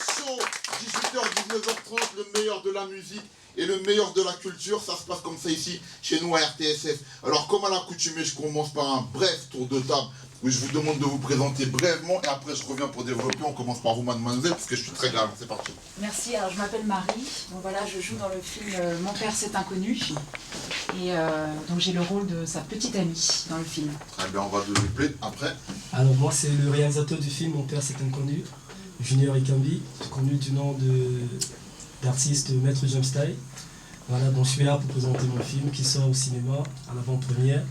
Show, 18h-19h30, le meilleur de la musique et le meilleur de la culture, ça se passe comme ça ici, chez nous à RTSF. Alors comme à l'accoutumée, je commence par un bref tour de table où je vous demande de vous présenter brièvement et après je reviens pour développer. On commence par vous, mademoiselle, parce que je suis très galant. C'est parti. Merci, alors je m'appelle Marie, donc voilà, je joue dans le film Mon père c'est inconnu et donc j'ai le rôle de sa petite amie dans le film. Très bien, on va développer après. Alors moi c'est le réalisateur du film Mon père c'est inconnu, Junior Ikambi, connu du nom d'artiste Maître James Style. Voilà, donc je suis là pour présenter mon film qui sort au cinéma à l'avant-première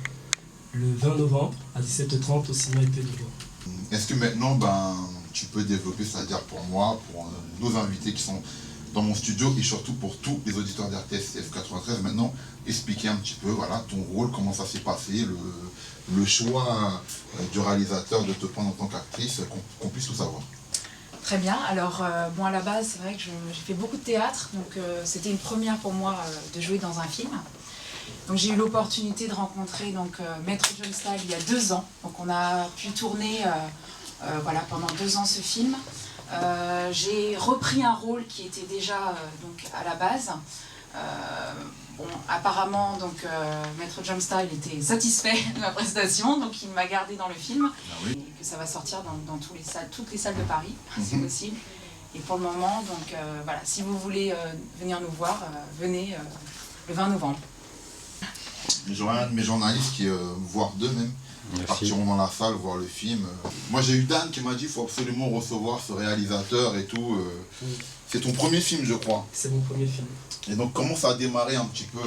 le 20 novembre à 17h30 au cinéma IP de Bois. Est-ce que maintenant tu peux développer, c'est-à-dire pour moi, pour nos invités qui sont dans mon studio et surtout pour tous les auditeurs d'RTSF 93, maintenant expliquer un petit peu voilà, ton rôle, comment ça s'est passé, le choix du réalisateur de te prendre en tant qu'actrice, qu'on puisse tout savoir. Très bien, alors bon à la base c'est vrai que j'ai fait beaucoup de théâtre, donc c'était une première pour moi de jouer dans un film. Donc j'ai eu l'opportunité de rencontrer Maître James Style il y a 2 ans, donc on a pu tourner voilà, pendant 2 ans ce film. J'ai repris un rôle qui était déjà à la base. Bon, apparemment, Maître James Style était satisfait de ma prestation, donc il m'a gardé dans le film. Ah oui. Et que ça va sortir dans toutes les salles de Paris, si possible. Et pour le moment, voilà, si vous voulez venir nous voir, venez le 20 novembre. J'aurai un de mes journalistes qui, voire deux même, partiront dans la salle voir le film. Moi j'ai eu Dan qui m'a dit qu'il faut absolument recevoir ce réalisateur et tout. C'est ton premier film je crois. C'est mon premier film. Et donc comment ça a démarré un petit peu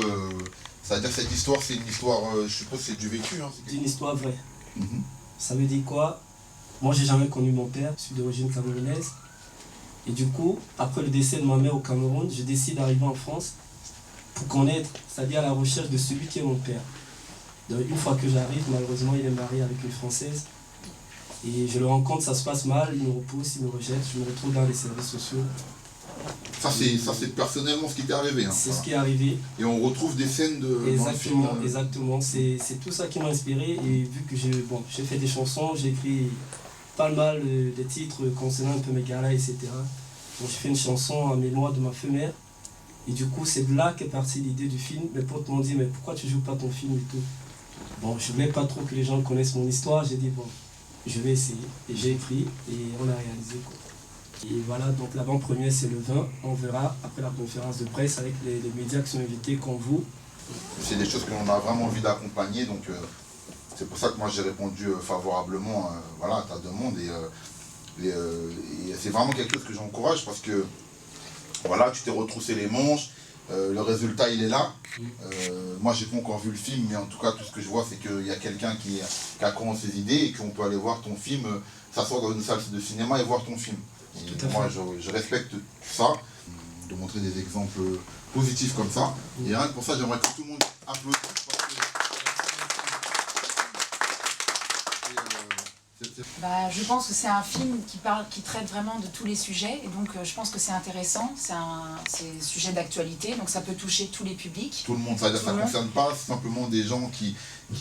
c'est-à-dire cette histoire, c'est une histoire, je suppose c'est du vécu. Hein, c'est une histoire vraie. Ça veut dire quoi? Moi j'ai jamais connu mon père, je suis d'origine camerounaise. Et du coup, après le décès de ma mère au Cameroun, je décide d'arriver en France pour connaître, c'est-à-dire à la recherche de celui qui est mon père. Donc, une fois que j'arrive, malheureusement il est marié avec une Française. Et je le rencontre, ça se passe mal, il me repousse, il me rejette, je me retrouve dans les services sociaux. Ça c'est personnellement ce qui t'est arrivé. Hein, c'est ce qui est arrivé. Et on retrouve des scènes de exactement, dans le film. Exactement, c'est tout ça qui m'a inspiré. Et vu que j'ai fait des chansons, j'ai écrit pas mal des titres concernant un peu mes galas, etc. Donc j'ai fait une chanson en mémoire de ma femelle. Et du coup, c'est de là qu'est partie l'idée du film. Mes potes m'ont dit, mais pourquoi tu joues pas ton film et tout? Bon, je voulais pas trop que les gens connaissent mon histoire. J'ai dit, bon, je vais essayer. Et j'ai écrit et on a réalisé, quoi. Et voilà, donc l'avant-première, c'est le 20. On verra après la conférence de presse avec les médias qui sont invités comme vous. C'est des choses que l'on a vraiment envie d'accompagner. Donc, c'est pour ça que moi, j'ai répondu favorablement voilà, à ta demande. Et c'est vraiment quelque chose que j'encourage parce que voilà, tu t'es retroussé les manches, le résultat il est là. Moi j'ai pas encore vu le film, mais en tout cas tout ce que je vois c'est qu'il y a quelqu'un qui a commencé ses idées et qu'on peut aller voir ton film, s'asseoir dans une salle de cinéma et voir ton film. Et moi je respecte tout ça, de montrer des exemples positifs comme ça. Et rien que pour ça j'aimerais que tout le monde applaudisse. Je pense que c'est un film qui traite vraiment de tous les sujets et donc je pense que c'est intéressant, c'est un sujet d'actualité, donc ça peut toucher tous les publics. Tout le monde, ça ne concerne pas simplement des gens qui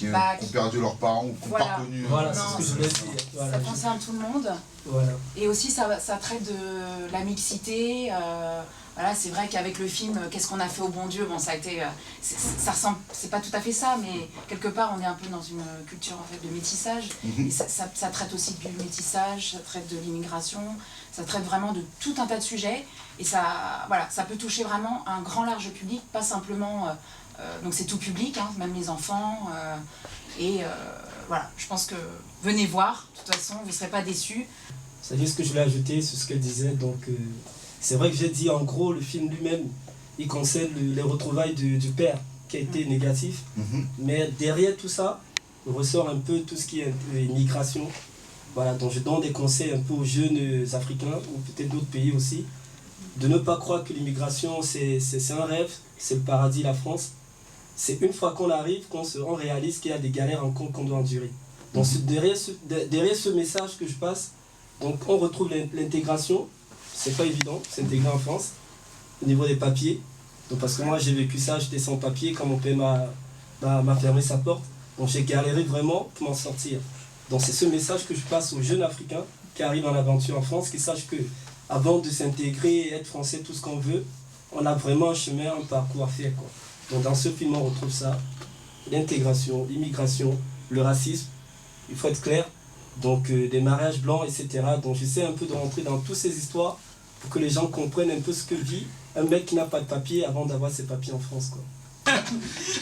ont perdu leurs parents ou qui n'ont pas connu. Voilà, c'est ce que je voulais dire. Voilà, ça concerne tout le monde. Voilà. Et aussi ça traite de la mixité. Voilà, c'est vrai qu'avec le film Qu'est-ce qu'on a fait au bon Dieu, bon ça a été, ça ressemble, c'est pas tout à fait ça, mais quelque part on est un peu dans une culture en fait de métissage. Et ça traite aussi du métissage, ça traite de l'immigration, ça traite vraiment de tout un tas de sujets. Et ça, voilà, ça peut toucher vraiment un grand large public, pas simplement, donc c'est tout public, hein, même les enfants. Voilà, je pense que venez voir, de toute façon vous ne serez pas déçus. C'est-à-dire ce que je voulais ajouter sur ce qu'elle disait, donc. C'est vrai que j'ai dit en gros, le film lui-même, il concerne les retrouvailles du père qui a été négatif. Mais derrière tout ça, ressort un peu tout ce qui est immigration. Voilà, donc je donne des conseils un peu aux jeunes Africains, ou peut-être d'autres pays aussi, de ne pas croire que l'immigration c'est un rêve, c'est le paradis, la France. C'est une fois qu'on arrive qu'on réalise qu'il y a des galères encore qu'on doit endurer. Donc derrière ce message que je passe, donc on retrouve l'intégration. C'est pas évident, s'intégrer en France, au niveau des papiers. Donc parce que moi j'ai vécu ça, j'étais sans papier quand mon père m'a fermé sa porte. Donc j'ai galéré vraiment pour m'en sortir. Donc c'est ce message que je passe aux jeunes Africains qui arrivent en aventure en France, qui sachent que avant de s'intégrer, être français, tout ce qu'on veut, on a vraiment un chemin, un parcours à faire, quoi. Donc dans ce film, on retrouve ça, l'intégration, l'immigration, le racisme, il faut être clair, donc des mariages blancs, etc. Donc j'essaie un peu de rentrer dans toutes ces histoires pour que les gens comprennent un peu ce que vit un mec qui n'a pas de papier avant d'avoir ses papiers en France, quoi.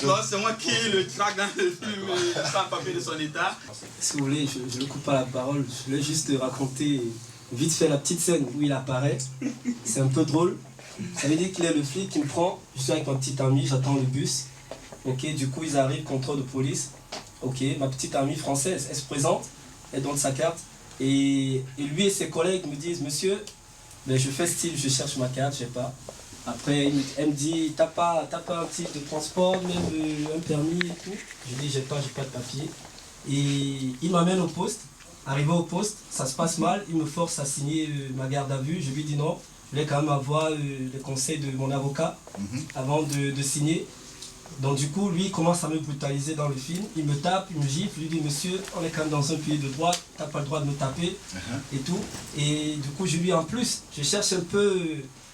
Non, c'est moi qui le traque dans le film sans papier de son état. Si vous voulez, je ne coupe pas la parole, je voulais juste raconter vite fait la petite scène où il apparaît. C'est un peu drôle. Ça veut dire qu'il est le flic qui me prend, je suis avec ma petite amie, j'attends le bus. Ok, du coup ils arrivent, contrôle de police. Ok, ma petite amie française, elle se présente, elle donne sa carte. Et lui et ses collègues me disent, monsieur, ben, je fais style, je cherche ma carte, je sais pas. Après, elle me dit, t'as pas un titre de transport, même un permis et tout. Je dis, j'ai pas de papier. Et il m'amène au poste. Arrivé au poste, ça se passe mal. Il me force à signer ma garde à vue. Je lui dis non. Je voulais quand même avoir le conseil de mon avocat avant de signer. Donc du coup, lui, il commence à me brutaliser dans le film. Il me tape, il me gifle. Je lui dis, monsieur, on est quand même dans un pays de droit. T'as pas le droit de me taper et tout. Et du coup, je lui dis en plus, je cherche un peu...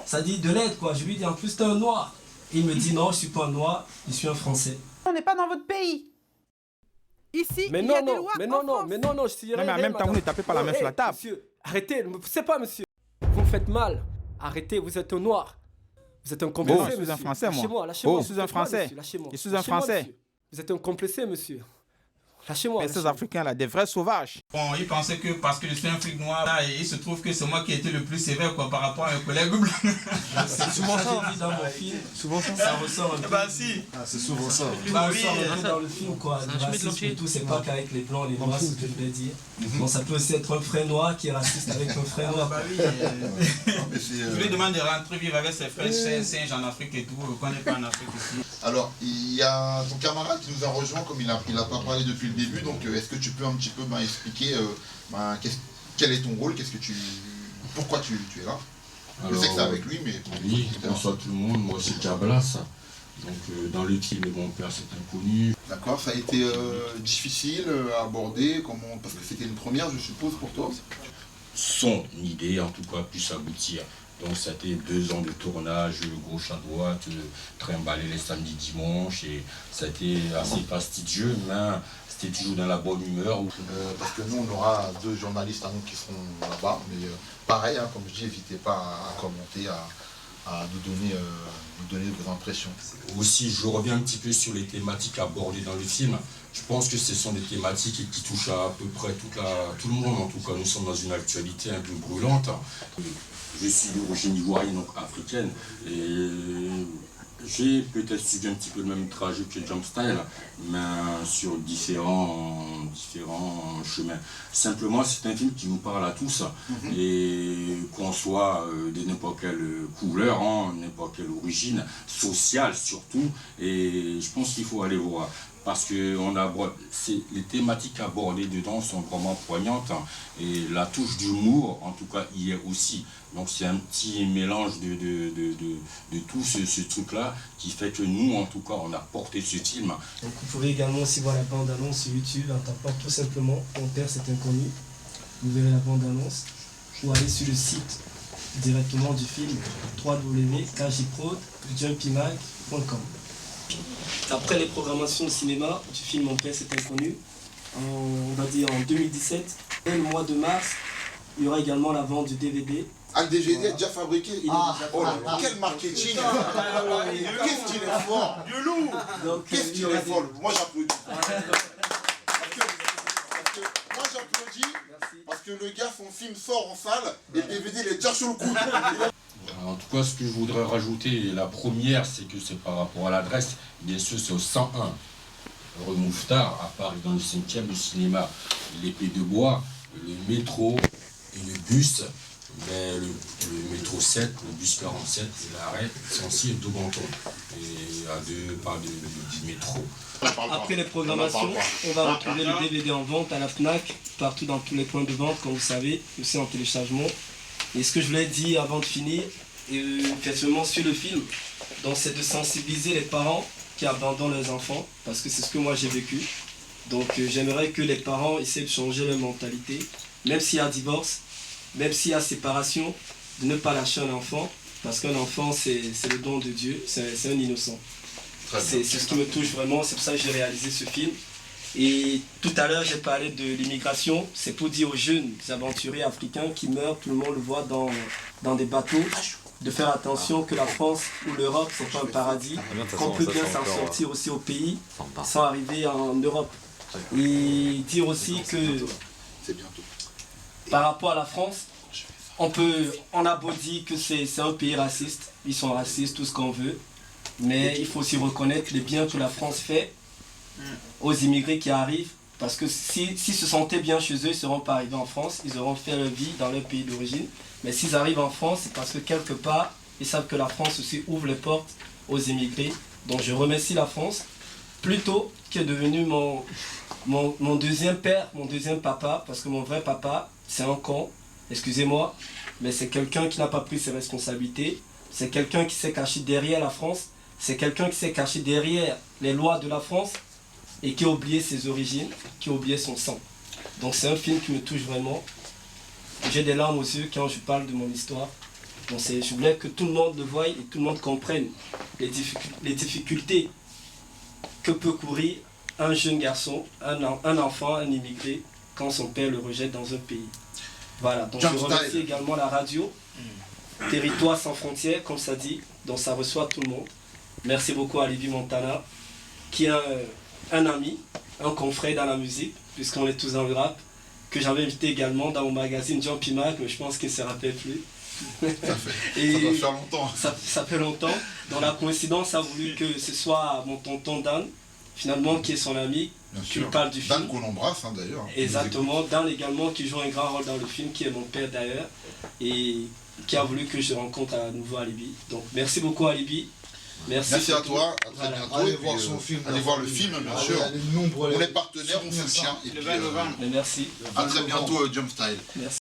Ça dit de l'aide, quoi. Je lui dis en plus t'es un noir. Et il me dit non, je suis pas un noir, je suis un français. On n'est pas dans votre pays. Ici, mais il non, y a des non, lois mais en non, non, France. mais non, non, je dirais. Non, mais en même temps, vous ne tapez pas la main sur la table. Monsieur, arrêtez, ne me poussez pas, monsieur. Vous me faites mal. Arrêtez, vous êtes un noir. Vous êtes un complexé, je suis monsieur. un Français, moi. Lâchez-moi, lâchez-moi. Je suis un Français. Lâchez-moi. Je suis un Français. Monsieur. Vous êtes un complexé, monsieur. Lâchez-moi. Mais ces Africains là, des vrais sauvages. Bon, il pensait que parce que je suis un flic noir, là, et il se trouve que c'est moi qui ai été le plus sévère quoi, par rapport à un collègue blanc. C'est souvent ça, j'ai dit dans mon film. Souvent ça. Ça ressort un peu. Bah si. Ah, c'est souvent ça. Bah Ça oui. ressort un peu dans le film, quoi. Le racisme et tout, c'est pas qu'avec les blancs, les noirs, c'est ce que je voulais dire. Bon, ça peut aussi être un frère noir qui est raciste avec un frère noir. Bah oui. Je lui demande de rentrer vivre avec ses frères singes en Afrique et tout, qu'on n'est pas en Afrique ici. Alors, il y a ton camarade qui nous a rejoint, comme il n'a pas parlé depuis le début, donc est-ce que tu peux un petit peu expliquer quel est ton rôle, pourquoi tu es là? Je sais que c'est avec lui, mais... Oui, bonsoir tout le monde, moi c'est Diablas. Donc dans le film Mon Père c'est inconnu. D'accord, ça a été difficile à aborder, parce que c'était une première, je suppose, pour toi? Son idée en tout cas puisse aboutir. Donc c'était 2 ans de tournage, gauche à droite, trimballer les samedis, dimanches, et ça a été assez fastidieux, mais c'était toujours dans la bonne humeur. Parce que nous, on aura 2 journalistes à nous qui seront là-bas, mais pareil, hein, comme je dis, n'hésitez pas à commenter, à nous donner vos impressions. Aussi, je reviens un petit peu sur les thématiques abordées dans le film. Je pense que ce sont des thématiques qui touchent à peu près tout le monde. En tout cas, nous sommes dans une actualité un peu brûlante. Je suis d'origine ivoirienne, donc africaine, et j'ai peut-être suivi un petit peu le même trajet que Jump Style, mais sur différents chemins. Simplement, c'est un film qui nous parle à tous, et qu'on soit de n'importe quelle couleur, n'importe quelle origine, sociale surtout, et je pense qu'il faut aller voir. Parce que les thématiques abordées dedans sont vraiment poignantes, et la touche d'humour, en tout cas, y est aussi. Donc c'est un petit mélange de tout ce truc-là qui fait que nous, en tout cas, on a porté ce film. Donc vous pouvez également aussi voir la bande-annonce sur YouTube en tapant tout simplement Mon Père c'est inconnu. Vous verrez la bande-annonce ou aller sur le site directement du film www.kjprod.jumpymag.com. Après les programmations de cinéma du film Mon Père c'est inconnu, on va dire en 2017, et le mois de mars, il y aura également la vente du DVD. Ah, le DVD est déjà fabriqué? Il est déjà Oh là là, fabriqué. quel marketing! Qu'est-ce qu'il est fort! Du loup. Donc, Qu'est-ce il y qu'il aura est fort! Moi j'applaudis. Moi j'applaudis parce que le gars, son film sort en salle et le DVD il est déjà sur le coup. En tout cas, ce que je voudrais rajouter, la première, c'est que c'est par rapport à l'adresse. Bien sûr, c'est au 101 rue Mouffetard, à Paris, dans le 5e, le cinéma, l'épée de bois, le métro et le bus. Mais le métro 7, le bus 47, l'arrêt Censier de Banton. Et à 2 pas du métro. Après les programmations, on va retrouver le DVD en vente à la FNAC, partout dans tous les points de vente, comme vous savez, aussi en téléchargement. Et ce que je voulais dire avant de finir, effectivement sur le film, donc c'est de sensibiliser les parents qui abandonnent leurs enfants, parce que c'est ce que moi j'ai vécu. Donc j'aimerais que les parents essaient de changer leur mentalité, même s'il y a divorce, même s'il y a séparation, de ne pas lâcher un enfant, parce qu'un enfant, c'est le don de Dieu, c'est un innocent. C'est ce qui me touche vraiment, c'est pour ça que j'ai réalisé ce film. Et tout à l'heure, j'ai parlé de l'immigration, c'est pour dire aux jeunes aventuriers africains qui meurent, tout le monde le voit dans des bateaux, de faire attention que la France ou l'Europe, c'est pas un paradis, qu'on peut bien s'en sortir aussi au pays, sans arriver en Europe. Et dire aussi que, par rapport à la France, on a beau dire que c'est un pays raciste, ils sont racistes, tout ce qu'on veut, mais il faut aussi reconnaître les biens que la France fait aux immigrés qui arrivent, parce que s'ils se sentaient bien chez eux, ils ne seront pas arrivés en France, ils auront fait leur vie dans leur pays d'origine, mais s'ils arrivent en France, c'est parce que quelque part, ils savent que la France aussi ouvre les portes aux immigrés. Donc je remercie la France, plutôt qui est devenu mon deuxième père, mon deuxième papa, parce que mon vrai papa, c'est un con, excusez-moi, mais c'est quelqu'un qui n'a pas pris ses responsabilités, c'est quelqu'un qui s'est caché derrière la France, c'est quelqu'un qui s'est caché derrière les lois de la France et qui a oublié ses origines, qui a oublié son sang. Donc c'est un film qui me touche vraiment. J'ai des larmes aux yeux quand je parle de mon histoire. Donc je voulais que tout le monde le voie et tout le monde comprenne les difficultés que peut courir un jeune garçon, un enfant, un immigré, quand son père le rejette dans un pays. Voilà, donc je remercie également la radio, Territoire sans frontières, comme ça dit, donc ça reçoit tout le monde. Merci beaucoup à Libby Montana, qui est un ami, un confrère dans la musique, puisqu'on est tous dans le rap, que j'avais invité également dans mon magazine John Pimac, mais je pense qu'il ne se rappelle plus. Ça doit faire longtemps. Ça fait longtemps. Dans la coïncidence, a voulu que ce soit mon tonton Dan, finalement, qui est son ami, qui parle du film. Dan qu'on embrasse d'ailleurs. Exactement. Dan également, qui joue un grand rôle dans le film, qui est mon père d'ailleurs, et qui a voulu que je rencontre à nouveau Alibi. Donc merci beaucoup Alibi. Merci à toi, à très bientôt. Allez voir son film. Allez voir le film, bien sûr. On est partenaires, on soutient. Merci. À très bientôt, Jump Style. Merci.